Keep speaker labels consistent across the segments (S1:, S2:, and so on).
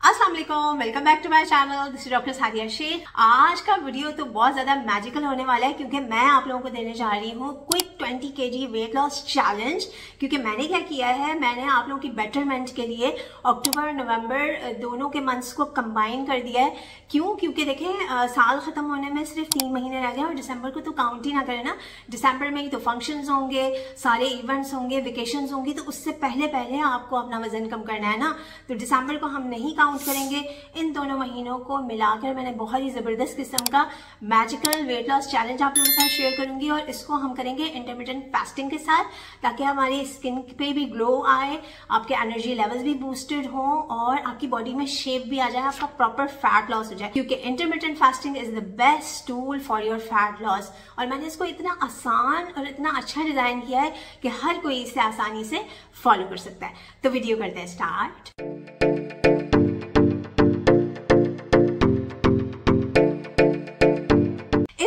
S1: अस्सलाम वालेकुम, welcome back to my channel. This is doctor Sadia Sheikh. आज का वीडियो तो बहुत ज्यादा मैजिकल होने वाला है क्योंकि मैं आप लोगों को देने जा रही हूँ quick 20 kg weight loss challenge. क्योंकि मैंने क्या किया है, मैंने आप लोगों की बेटरमेंट के लिए अक्टूबर नवंबर दोनों के मंथ्स को कंबाइन कर दिया है। क्यों? क्योंकि देखें साल खत्म होने में सिर्फ 3 महीने रह गए और दिसंबर को तो काउंट ही ना करें ना। दिसंबर में ही तो फंक्शंस होंगे, सारे इवेंट्स होंगे, वेकेशंस होंगी, तो उससे पहले पहले आपको अपना वजन कम करना है ना। तो दिसंबर को हम नहीं काउंट करेंगे। इन दोनों महीनों को मिलाकर मैंने बहुत ही जबरदस्त किस्म का मैजिकल वेट लॉस चैलेंज आप लोगों के साथ शेयर करूंगी और इसको हम करेंगे इंटरमिटेंट फास्टिंग के साथ, ताकि हमारी स्किन पे भी ग्लो आए, आपके एनर्जी लेवल्स भी बूस्टेड हो और आपकी बॉडी में शेप भी आ जाए, आपका प्रॉपर फैट लॉस हो जाए। क्योंकि intermittent fasting is the best tool for your fat loss. और मैंने इसको इतना आसान और इतना अच्छा डिजाइन किया है कि हर कोई इसे आसानी से फॉलो कर सकता है। तो वीडियो करते हैं स्टार्ट।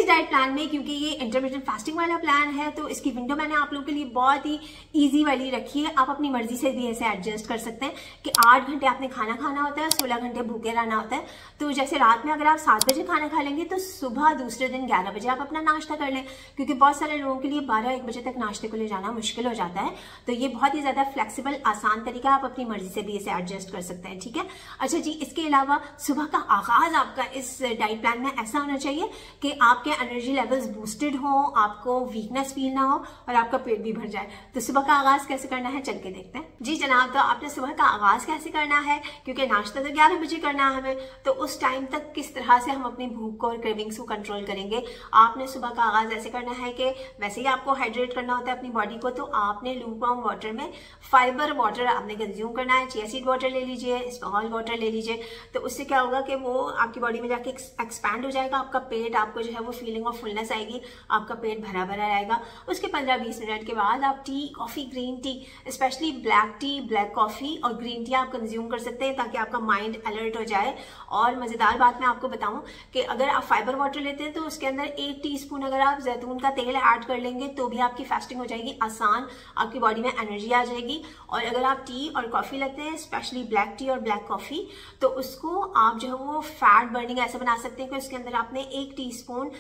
S1: डाइट प्लान में, क्योंकि ये इंटरमिटेंट फास्टिंग वाला प्लान है, तो इसकी विंडो मैंने आप लोगों के लिए बहुत ही इजी वाली रखी है। आप अपनी मर्जी से भी ऐसे एडजस्ट कर सकते हैं कि 8 घंटे आपने खाना खाना होता है, 16 घंटे भूखे रहना होता है। तो जैसे रात में अगर आप 7 बजे खाना खा लेंगे तो सुबह दूसरे दिन 11 बजे आप अपना नाश्ता कर लें, क्योंकि बहुत सारे लोगों के लिए 12-1 बजे तक नाश्ते को ले जाना मुश्किल हो जाता है। तो ये बहुत ही ज्यादा फ्लेक्सिबल आसान तरीका, आप अपनी मर्जी से भी इसे एडजस्ट कर सकते हैं। ठीक है, अच्छा जी। इसके अलावा सुबह का आगाज आपका इस डाइट प्लान में ऐसा होना चाहिए कि आपके एनर्जी लेवल्स बूस्टेड हो, आपको वीकनेस फील ना हो और आपका पेट भी भर जाए। तो सुबह का आगाज कैसे करना है, चल के देखते हैं। जी जनाब, तो आपने सुबह का आगाज कैसे करना है, क्योंकि नाश्ता तो 11 बजे करना है हमें, तो उस टाइम तक किस तरह से हम अपनी भूख को और क्रेविंग्स को कंट्रोल करेंगे। आपने सुबह का आगाज ऐसे करना है कि वैसे ही आपको हाइड्रेट करना होता है अपनी बॉडी को, तो आपने लूकवार्म वाटर में फाइबर वाटर आपने कंज्यूम करना है। चिया सीड वाटर ले लीजिए, स्मॉल वाटर ले लीजिए। तो उससे क्या होगा कि वो आपकी बॉडी में जाके एक्सपैंड हो जाएगा, आपका पेट, आपको जो है वो फीलिंग ऑफ फुलनेस आएगी, आपका पेट भरा भरा रहेगा। उसके 15-20 मिनट के बाद आप T, coffee, green tea, specially black T, black coffee और ग्रीन टी आप कंज्यूम कर सकते हैं, ताकि आपका माइंड अलर्ट हो जाए। और मजेदार बात मैं आपको बताऊं कि अगर आप फाइबर वाटर लेते हैं तो उसके अंदर 1 टीस्पून अगर आप जैतून का तेल ऐड कर लेंगे तो भी आपकी फास्टिंग हो जाएगी आसान, आपकी बॉडी में एनर्जी आ जाएगी। और अगर आप टी और कॉफी लेते हैं, स्पेशली ब्लैक टी और ब्लैक कॉफी, तो उसको आप जो है वो फैट बर्निंग ऐसे बना सकते हैं कि उसके अंदर आपने 1 टीस्पून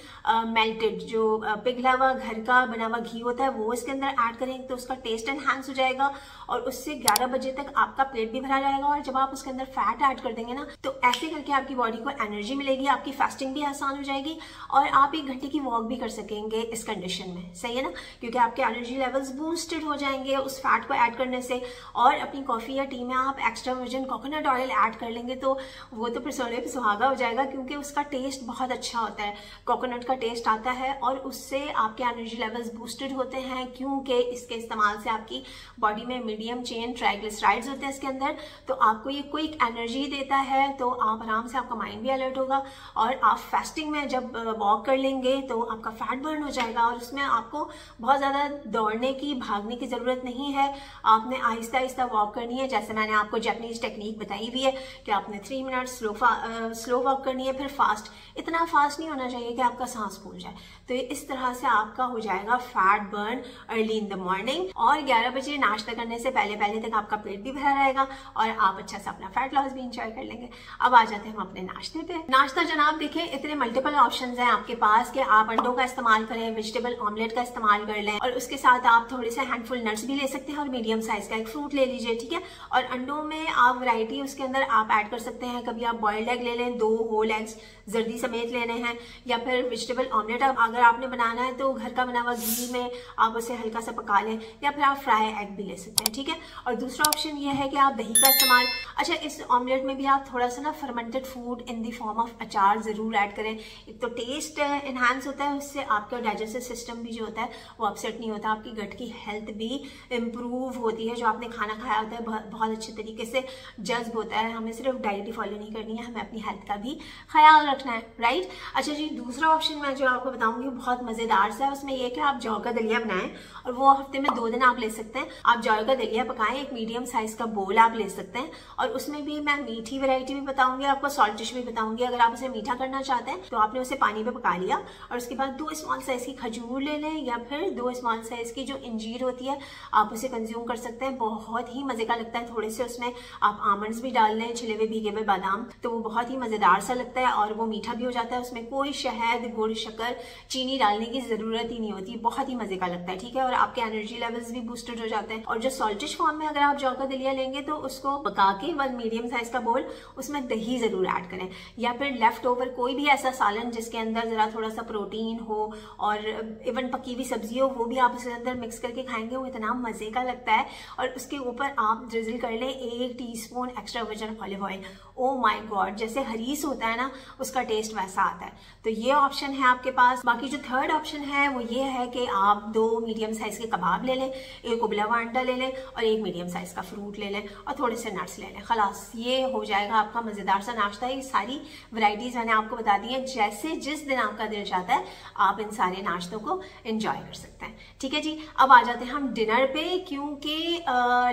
S1: मेल्टेड जो पिघला हुआ घर का बना हुआ घी होता है वो इसके अंदर ऐड करेंगे, तो उसका टेस्ट एनहांस हो जाएगा और उससे 11 बजे तक आपका पेट भी भरा रहेगा। और जब आप उसके अंदर फैट ऐड कर देंगे ना, तो ऐसे करके आपकी बॉडी को एनर्जी मिलेगी, आपकी फास्टिंग भी आसान हो जाएगी और आप 1 घंटे की वॉक भी कर सकेंगे इस कंडीशन में। सही है ना, क्योंकि आपके एनर्जी लेवल्स बूस्टेड हो जाएंगे उस फैट को ऐड करने से। और अपनी कॉफी या टी में आप extra virgin coconut oil add कर लेंगे तो वो तो फिर सोने पे सुहागा हो जाएगा, क्योंकि उसका टेस्ट बहुत अच्छा होता है, कोकोनट का टेस्ट आता है और उससे आपके एनर्जी लेवल्स बूस्टेड होते हैं। क्योंकि इसके इस्तेमाल से आपकी बॉडी में मीडियम चेन ट्राइग्लिसराइड्स होते हैं इसके अंदर, तो आपको ये क्विक एनर्जी देता है। तो आप आराम से, आपका माइंड भी अलर्ट होगा और आप फास्टिंग में जब वॉक कर लेंगे तो आपका फैट बर्न हो जाएगा और उसमें आपको बहुत ज्यादा दौड़ने की, भागने की जरूरत नहीं है। आपने आहिस्ता आहिस्ता वॉक करनी है, जैसे मैंने आपको जापानीज टेक्निक बताई हुई है कि आपने 3 मिनट स्लो वॉक करनी है, फिर फास्ट। इतना फास्ट नहीं होना चाहिए कि आपका सांस फूल जाए। तो इस तरह से आपका हो जाएगा fat burn early in the morning और 11 बजे नाश्ता करने से पहले पहले तक आपका पेट भी भरा रहेगा और आप अच्छा सा अपना फैट लॉस भी इंजॉय कर लेंगे। अब आ जाते हैं हम अपने नाश्ते पे। नाश्ता जनाब देखिए, इतने मल्टीपल ऑप्शंस हैं आपके पास कि आप अंडों का इस्तेमाल करें, वेजिटेबल ऑमलेट का इस्तेमाल कर लें और उसके साथ आप थोड़े से हैंडफुल नट्स भी ले सकते हैं और मीडियम साइज का एक फ्रूट ले लीजिए। ठीक है, और अंडों में आप वैरायटी उसके अंदर आप ऐड कर सकते हैं। कभी आप बॉइल्ड एग ले लें, 2 होल एग्स जर्दी समेत लेने हैं, या फिर वेजिटेबल ऑमलेट अगर आपने बनाना है तो घर का बना हुआ घी में आप उसे हल्का सा पका लें, या फिर आप फ्राई एग भी ले सकते हैं। ठीक है, और दूसरा ऑप्शन ये है कि आप दही का इस्तेमाल, अच्छा इस ऑमलेट में भी आप थोड़ा सा ना fermented food in the form of अचार जरूर ऐड करें। एक तो टेस्ट एनहांस होता है, उससे आपका डाइजेस्टिव सिस्टम भी जो होता है वो अपसेट नहीं होता, आपकी गट की हेल्थ भी इम्प्रूव होती है। जो आपने खाना खाया होता है बहुत अच्छे तरीके से जज्ब होता है। हमें सिर्फ डाइट ही फॉलो नहीं करनी है, हमें अपनी हेल्थ का भी ख्याल रखना है, राइट। अच्छा जी, दूसरा ऑप्शन मैं जो आपको बताऊंगी बहुत मजेदार सा है उसमें ये कि आप जौ का दलिया बनाएं और वो हफ्ते में 2 दिन आप ले सकते हैं। आप जौ का दलिया पकाएं, एक मीडियम साइज का बोल आप ले सकते हैं और उसमें भी मैं मीठी वैरायटी भी बताऊंगी आपको, सॉल्ट डिश भी बताऊंगी। अगर आप उसे मीठा करना चाहते हैं तो आपने उसे पानी पे पका लिया और उसके बाद 2 स्मॉल साइज की खजूर ले लें या फिर 2 स्मॉल साइज की जो इंजीर होती है आप उसे कंज्यूम कर सकते हैं। बहुत ही मजे का लगता है। थोड़े से उसमें आप आमंड्स भी डाल लें, छिले हुए भीगे हुए बादाम, तो वो बहुत ही मजेदार सा लगता है और वो मीठा भी हो जाता है। उसमें कोई शहद, गुड़, शक्कर, चीनी डालने की जरूरत ही नहीं होती। बहुत ही मजे का लगता है, ठीक है। और आपके एनर्जी लेवल्स भी बूस्टेड हो जाते हैं। और जो सॉल्टिश फॉर्म में अगर आप जौ का दलिया लेंगे तो उसको पका के 1 मीडियम साइज का बोल, उसमें दही जरूर ऐड करें या फिर लेफ्ट ओवर कोई भी ऐसा सालन जिसके अंदर जरा थोड़ा सा प्रोटीन हो और इवन पकी हुई सब्जी हो, वो भी आप उसके अंदर मिक्स करके खाएंगे, वो इतना मजे का लगता है। और उसके ऊपर आप ड्रिजल कर लें 1 teaspoon extra virgin olive oil. Oh my God, जैसे हरीस होता है ना उसका टेस्ट वैसा आता है। तो ये ऑप्शन है आपके पास। बाकी जो थर्ड ऑप्शन है वो ये है कि आप 2 मीडियम साइज के कबाब ले लें, 1 उबला हुआ अंडा ले लें और 1 मीडियम साइज का फ्रूट ले लें और थोड़े से नट्स ले लें। खलास, ये हो जाएगा आपका मजेदार सा नाश्ता। ये सारी वैरायटीज मैंने आपको बता दी है। जैसे जिस दिन आपका दिल चाहता है आप इन सारे नाश्तों को एंजॉय कर सकते हैं, ठीक है जी। अब आ जाते हैं हम डिनर पे, क्योंकि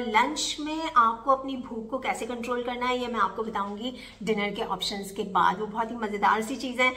S1: लंच में आपको अपनी भूख को कैसे कंट्रोल करना है ये मैं आपको बताऊंगी डिनर के ऑप्शंस के बाद। वो बहुत ही मजेदार सी चीज है,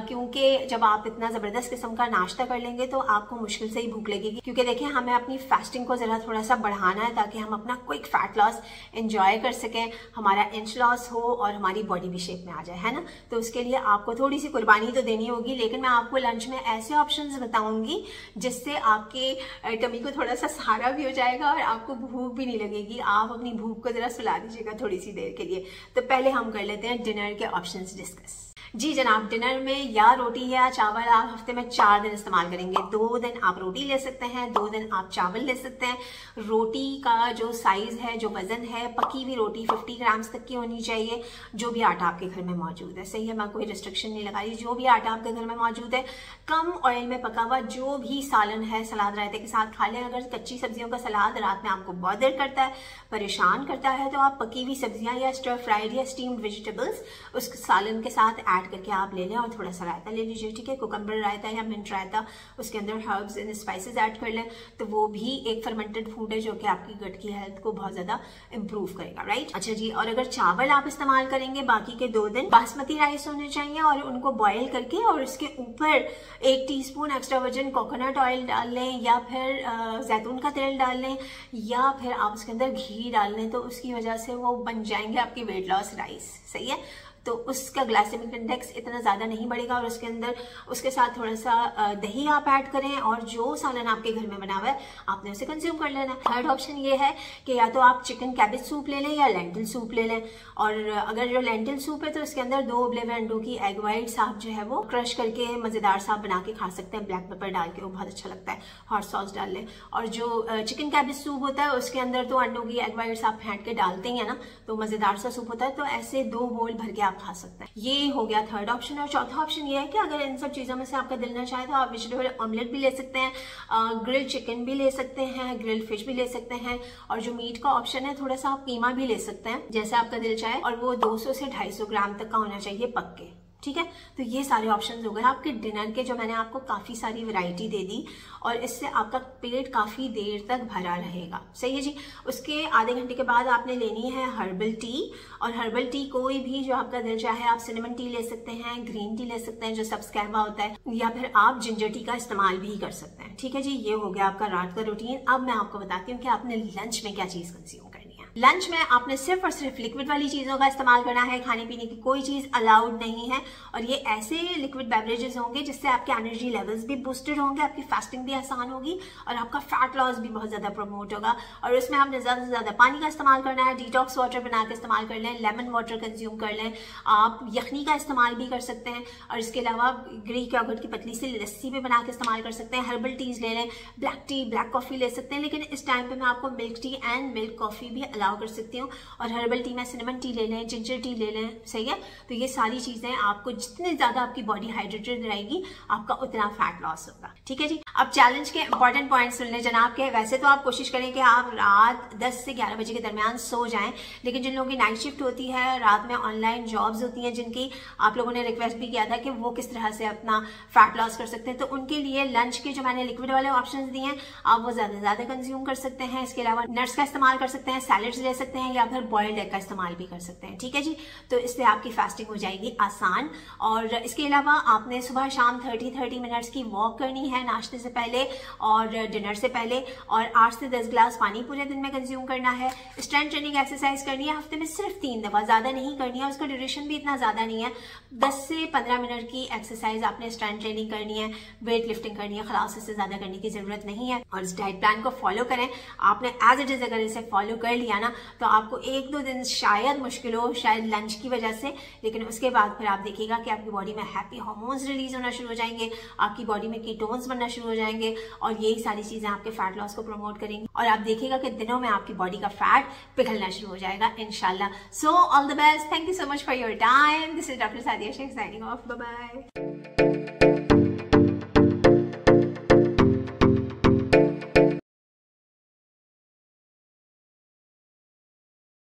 S1: क्योंकि जब आप इतना जबरदस्त किस्म का नाश्ता कर लेंगे तो आपको मुश्किल से ही भूख लगेगी। क्योंकि देखिए, हमें अपनी फास्टिंग को जरा थोड़ा सा बढ़ाना है ताकि हम अपना क्विक फैट लॉस एंजॉय कर सकें, हमारा इंच लॉस हो और हमारी बॉडी भी शेप में आ जाए, है ना। तो उसके लिए आपको थोड़ी सी कुर्बानी तो देनी होगी, लेकिन मैं आपको लंच में ऐसे ऑप्शंस बताऊंगी जिससे आपके टमी को थोड़ा सा सहारा भी हो जाएगा और आपको भूख भी नहीं लगेगी। आप अपनी भूख को जरा सुला दीजिएगा थोड़ी सी देर के लिए। तो पहले हम कर लेते हैं डिनर के ऑप्शंस डिस्कस। जी जनाब, डिनर में या रोटी या चावल आप हफ्ते में 4 दिन इस्तेमाल करेंगे। 2 दिन आप रोटी ले सकते हैं, 2 दिन आप चावल ले सकते हैं। रोटी का जो साइज है, जो वजन है, पकी हुई रोटी 50 ग्राम्स तक की होनी चाहिए। जो भी आटा आपके घर में मौजूद है, सही है, मैं कोई रिस्ट्रिक्शन नहीं लगा रही। जो भी आटा आपके घर में मौजूद है, कम ऑयल में पका हुआ जो भी सालन है, सलाद रायते के साथ खा लें। अगर कच्ची सब्जियों का सलाद रात में आपको बॉदर करता है, परेशान करता है, तो आप पकी हुई सब्जियां या स्टर फ्राइड या स्टीम्ड वेजिटेबल्स उस सालन के साथ ऐड करके आप ले लें और थोड़ा सा रायता ले लीजिए, ठीक है। कुकम्बर रायता या मिंट रायता, उसके अंदर हर्ब्स एंड स्पाइसेस ऐड कर लें, तो वो भी एक फर्मेंटेड फूड है जो कि आपकी गट की हेल्थ को बहुत ज्यादा इंप्रूव करेगा, राइट। अच्छा जी, और अगर चावल आप इस्तेमाल करेंगे बाकी के 2 दिन, बासमती राइस होने चाहिए और उनको बॉयल करके और उसके ऊपर 1 teaspoon extra virgin coconut oil डाल लें या फिर जैतून का तेल डाल लें या फिर आप उसके अंदर घी डाल लें, तो उसकी वजह से वो बन जाएंगे आपकी वेट लॉस राइस, सही है। तो उसका ग्लाइसेमिक इंडेक्स इतना ज़्यादा नहीं बढ़ेगा और उसके अंदर उसके साथ थोड़ा सा दही आप ऐड करें और जो सालन आपके घर में बना हुआ है आपने उसे कंज्यूम कर लेना। थर्ड ऑप्शन ये है कि या तो आप चिकन कैबेज सूप ले लें या लेंटिल सूप ले लें। और अगर जो लेंटिल सूप है तो उसके अंदर 2 उबले हुए अंडों की एग वाइट्स आप जो है वो क्रश करके मज़ेदार सा बना के खा सकते हैं, ब्लैक पेपर डाल के, वो बहुत अच्छा लगता है। हॉट सॉस डाल लें। और जो चिकन कैबेज सूप होता है उसके अंदर तो अंडों की एग वाइट्स आप फेंट के डालते ही है ना, तो मज़ेदार सा सूप होता है। तो ऐसे 2 बोल भर के आप खा सकते हैं। ये हो गया थर्ड ऑप्शन। और चौथा ऑप्शन ये है कि अगर इन सब चीजों में से आपका दिल ना चाहे तो आप वेजिटेबल ऑमलेट भी ले सकते हैं, ग्रिल्ड चिकन भी ले सकते हैं, ग्रिल्ड फिश भी ले सकते हैं और जो मीट का ऑप्शन है थोड़ा सा आप कीमा भी ले सकते हैं, जैसे आपका दिल चाहे। और वो 200 से 250 ग्राम तक का होना चाहिए पक्के, ठीक है। तो ये सारे ऑप्शंस हो गए आपके डिनर के, जो मैंने आपको काफी सारी वैरायटी दे दी और इससे आपका पेट काफी देर तक भरा रहेगा, सही है जी। उसके आधे घंटे के बाद आपने लेनी है हर्बल टी। और हर्बल टी कोई भी जो आपका दिल चाहे, आप सिनेमन टी ले सकते हैं, ग्रीन टी ले सकते हैं जो सब्सकैबा होता है, या फिर आप जिंजर टी का इस्तेमाल भी कर सकते हैं, ठीक है जी। ये हो गया आपका रात का रूटीन। अब मैं आपको बताती हूँ कि आपने लंच में क्या चीज कंज्यूम करनी है। लंच में आपने सिर्फ और सिर्फ लिक्विड वाली चीजों का इस्तेमाल करना है, खाने पीने की कोई चीज अलाउड नहीं है। और ये ऐसे लिक्विड बेवरेजेस होंगे जिससे आपके एनर्जी लेवल्स भी बूस्टेड होंगे, आपकी फास्टिंग भी आसान होगी और आपका फैट लॉस भी बहुत ज्यादा प्रमोट होगा। और उसमें आपने ज्यादा से ज्यादा पानी का इस्तेमाल करना है, डिटॉक्स वाटर बना के इस्तेमाल कर लें, लेमन वाटर कंज्यूम कर लें, आप यखनी का इस्तेमाल भी कर सकते हैं। और इसके अलावा ग्रीक योगर्ट की पतली सी लस्सी भी बना के इस्तेमाल कर सकते हैं। हर्बल टीज ले लें, ब्लैक टी, ब्लैक कॉफी ले सकते हैं, लेकिन इस टाइम पे मैं आपको milk tea and milk coffee भी अलाउ कर सकती हूँ। और हर्बल टी में सिनेमन टी ले लें, जिंजर टी ले लें, सही है। तो ये सारी चीजें आपको जितने ज्यादा आपकी बॉडी हाइड्रेटेड रहेगी आपका उतना फैट लॉस होगा, ठीक है जी। अब चैलेंज के इंपॉर्टेंट पॉइंट्स सुन लें जनाब के। वैसे तो आप कोशिश करें कि आप रात 10 से 11 बजे के दरमियान सो जाएं, लेकिन जिन लोगों की नाइट शिफ्ट होती है, रात में ऑनलाइन जॉब्स होती हैं जिनकी, आप लोगों ने रिक्वेस्ट भी किया था कि वो किस तरह से अपना फैट लॉस कर सकते हैं, तो उनके लिए लंच के जो मैंने लिक्विड वाले ऑप्शंस दिए हैं आप वो ज्यादा कंज्यूम कर सकते हैं। इसके अलावा नट्स का इस्तेमाल कर सकते हैं, सैलेड्स ले सकते हैं, या फिर बॉइल्ड एग का इस्तेमाल भी कर सकते हैं, ठीक है जी। तो इससे आपकी फास्टिंग हो जाएगी आसान। और इसके अलावा आपने सुबह शाम 30 मिनट्स की वॉक करनी है नाश्ते से पहले और डिनर से पहले, और 8 से 10 ग्लास पानी पूरे दिन में कंज्यूम करना है। स्ट्रेंथ ट्रेनिंग एक्सरसाइज करनी है हफ्ते में सिर्फ 3 दफा, ज्यादा नहीं करनी है, उसका ड्यूरेशन भी इतना ज्यादा नहीं है। 10 से 15 मिनट की एक्सरसाइज आपने स्ट्रेंथ ट्रेनिंग करनी है, वेट लिफ्टिंग करनी है, खलास इससे ज्यादा करने की जरूरत नहीं है। और इस डाइट प्लान को फॉलो करें आपने एज इट इज। अगर इसे फॉलो कर लिया ना तो आपको 1-2 दिन शायद मुश्किल हो, शायद लंच की वजह से, लेकिन उसके बाद फिर आप देखिएगा कि आपकी बॉडी में हैप्पी हार्मोन्स रिलीज होना शुरू हो जाएंगे, आपकी बॉडी में कीटोन्स बनना शुरू हो जाएंगे, और यही सारी चीजें आपके फैट लॉस को प्रमोट करेंगी। और आप देखिएगा कि दिनों में आपकी बॉडी का फैट पिघलना शुरू हो जाएगा इंशाल्लाह। So all the best, thank you so much for your time. This is doctor Sadia Sheikh signing off, bye bye.